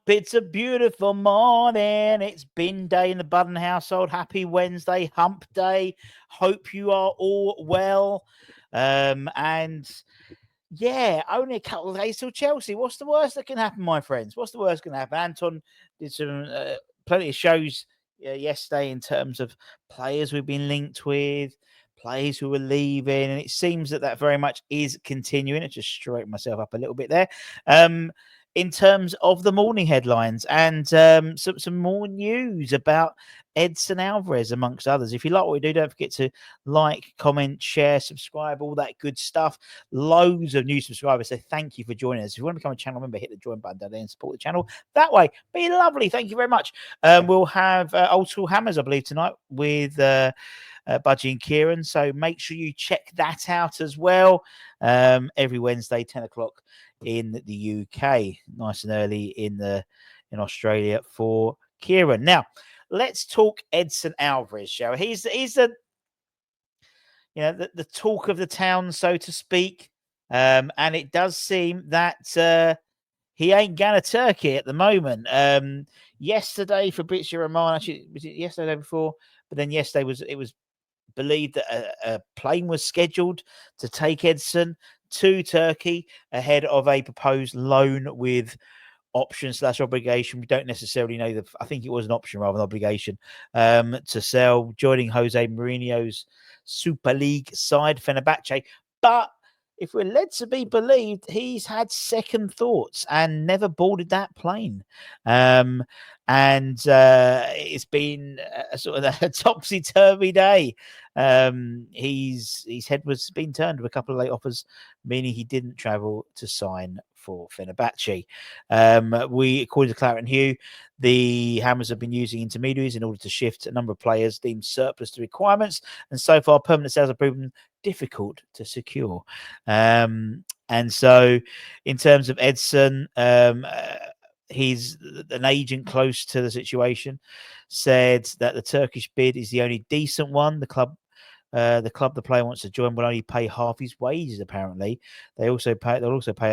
It's a beautiful morning. It's bin day in the Budden household. Happy Wednesday, hump day. Hope you are all well. And yeah, only a couple of days till Chelsea. What's the worst that can happen, my friends? What's the worst that can happen? Anton did some plenty of shows yesterday in terms of players we've been linked with, players who were leaving, and it seems that very much is continuing. I just straightened myself up a little bit there. In terms of the morning headlines and some more news about Edson Alvarez, amongst others. If you like what we do, don't forget to like, comment, share, subscribe, all that good stuff. Loads of new subscribers, so thank you for joining us. If you want to become a channel member, hit the join button down there and support the channel that way. Be lovely. Thank you very much. We'll have Old School Hammers, I believe, tonight with Budgie and Kieran. So make sure you check that out as well. Every Wednesday, 10 o'clock in the UK, nice and early in Australia for Kieran. Now, let's talk Edson Alvarez, shall we? He's the the talk of the town, so to speak. And it does seem that he ain't going to Turkey at the moment. Yesterday, Fabrizio Romano, actually, was it yesterday before? But then yesterday it was believed that a plane was scheduled to take Edson to Turkey ahead of a proposed loan with option/obligation. We don't necessarily know I think it was an option rather than obligation to sell, joining Jose Mourinho's Super League side, Fenerbahce. But if we're led to be believed, he's had second thoughts and never boarded that plane. And it's been a sort of a topsy-turvy day. His head was been turned with a couple of late offers, meaning he didn't travel to sign for Fenerbahce. According to Claret and Hugh, the Hammers have been using intermediaries in order to shift a number of players deemed surplus to requirements, and so far permanent sales have proven difficult to secure. And so in terms of Edson, he's an agent close to the situation, said that the Turkish bid is the only decent one. The club the player wants to join will only pay half his wages. Apparently, they'll also pay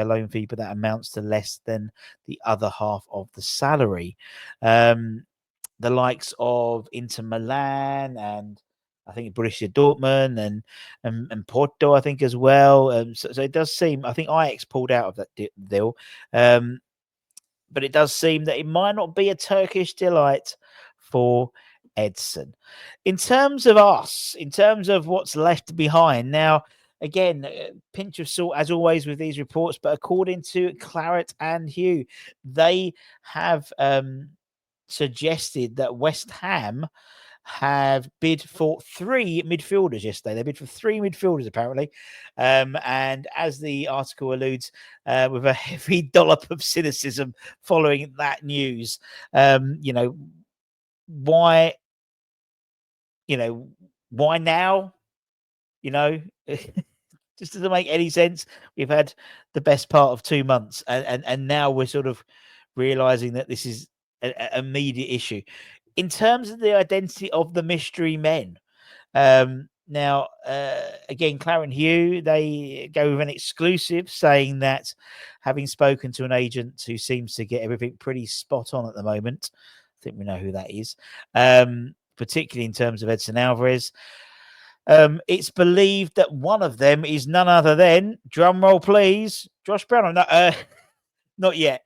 a loan fee, but that amounts to less than the other half of the salary. The likes of Inter Milan and I think Borussia Dortmund and Porto, I think as well. So it does seem, I think Ajax pulled out of that deal. But it does seem that it might not be a Turkish delight for Edson. In terms of us, in terms of what's left behind, now, again, pinch of salt as always with these reports, but according to Claret and Hugh, they have suggested that West Ham have bid for 3 midfielders yesterday. They bid for 3 midfielders, apparently. And as the article alludes, with a heavy dollop of cynicism following that news, why now? Just doesn't make any sense. We've had the best part of 2 months, and now we're sort of realizing that this is an immediate issue. In terms of the identity of the mystery men, now, again, Claret and Hugh, they go with an exclusive saying that having spoken to an agent who seems to get everything pretty spot on at the moment, I think we know who that is, particularly in terms of Edson Alvarez, it's believed that one of them is none other than, drum roll please, Josh Brown. No, not yet.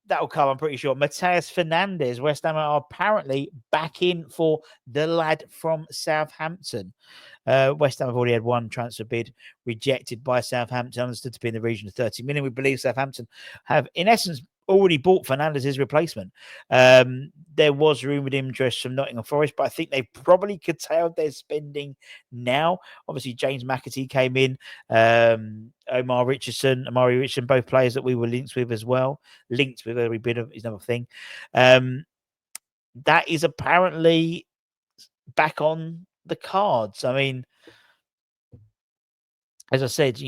That'll come, I'm pretty sure. Mateus Fernandes, West Ham are apparently back in for the lad from Southampton. West Ham have already had one transfer bid rejected by Southampton, understood to be in the region of 30 million. We believe Southampton have, in essence, already bought Fernandes' replacement. There was rumoured interest from Nottingham Forest, but I think they've probably curtailed their spending now. Obviously, James McAtee came in, Amari Richardson, both players that we were linked with as well. Linked with every bit of is another thing. That is apparently back on the cards. I mean, as I said,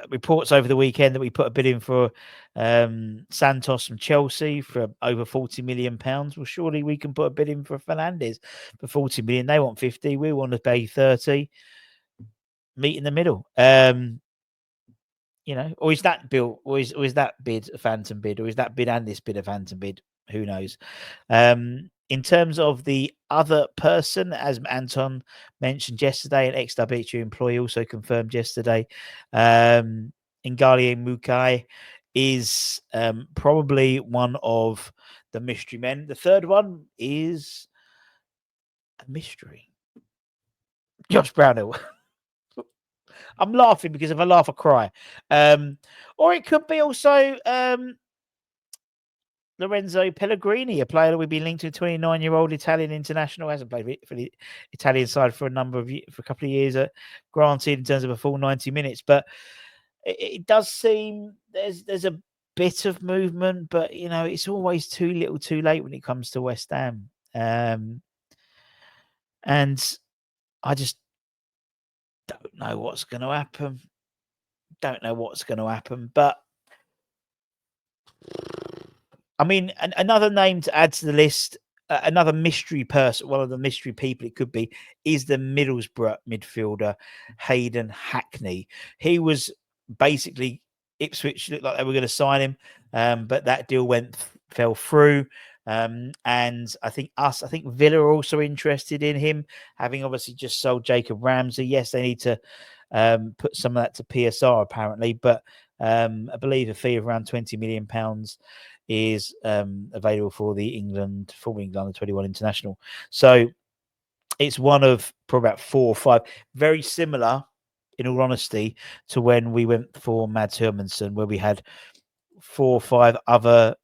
reports over the weekend that we put a bid in for Santos from Chelsea for over £40 million. Well, surely we can put a bid in for Fernandes for 40 million. They want 50. We want to pay 30. Meet in the middle. Or is that bill, or is that bid a phantom bid, or is that bid and this bid a phantom bid? who knows? In terms of the other person, as Anton mentioned yesterday, an ex-WHU employee also confirmed yesterday, 𝗠𝗢𝗥𝗡𝗚 is probably one of the mystery men. The third one is a mystery. Josh Brownhill. I'm laughing because if I laugh, I cry. Or it could be also Lorenzo Pellegrini, a player that we've been linked to, a 29-year-old Italian international, hasn't played for the Italian side for a couple of years, granted in terms of a full 90 minutes. But it does seem there's a bit of movement, but it's always too little, too late when it comes to West Ham. And I just don't know what's going to happen. But I mean, another name to add to the list, another mystery person, one of the mystery people it could be, is the Middlesbrough midfielder Hayden Hackney. He was basically Ipswich looked like they were going to sign him, but that deal fell through. And I think Villa are also interested in him, having obviously just sold Jacob Ramsey. Yes, they need to put some of that to PSR apparently, but I believe a fee of around £20 million is available for the former England under 21 international. So it's one of probably about 4 or 5, very similar, in all honesty, to when we went for Mads Hermansson, where we had 4 or 5 other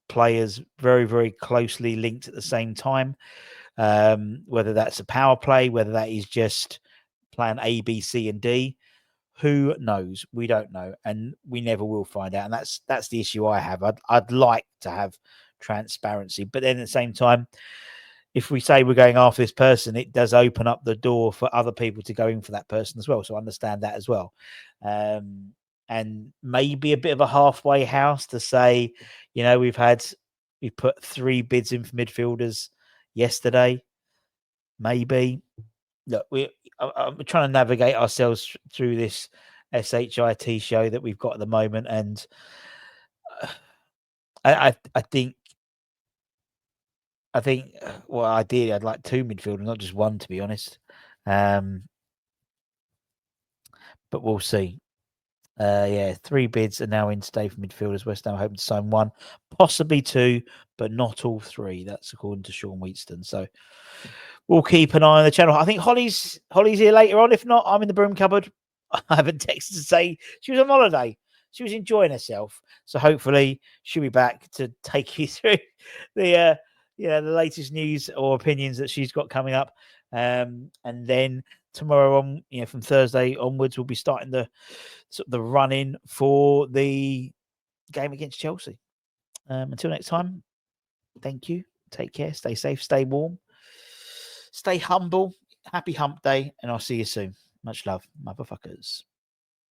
players very, very closely linked at the same time. Whether that's a power play, whether that is just plan A, B, C, and D. Who knows? We don't know, and we never will find out. And that's the issue I have. I'd like to have transparency, but then at the same time, if we say we're going after this person, it does open up the door for other people to go in for that person as well. So I understand that as well. And maybe a bit of a halfway house to say, we put 3 bids in for midfielders yesterday. Maybe. Look, I'm trying to navigate ourselves through this SHIT show that we've got at the moment, and I think well, ideally I'd like 2 midfielders, not just 1, to be honest. But we'll see. 3 bids are now in today for midfielders. West Ham hoping to sign 1, possibly 2, but not all 3. That's according to Sean Wheatston. So we'll keep an eye on the channel. I think Holly's here later on. If not, I'm in the broom cupboard. I haven't texted to say she was on holiday. She was enjoying herself. So hopefully she'll be back to take you through the latest news or opinions that she's got coming up. And then tomorrow on, from Thursday onwards, we'll be starting the run-in for the game against Chelsea. Until next time, thank you. Take care. Stay safe. Stay warm. Stay humble. Happy hump day. And I'll see you soon. Much love, motherfuckers.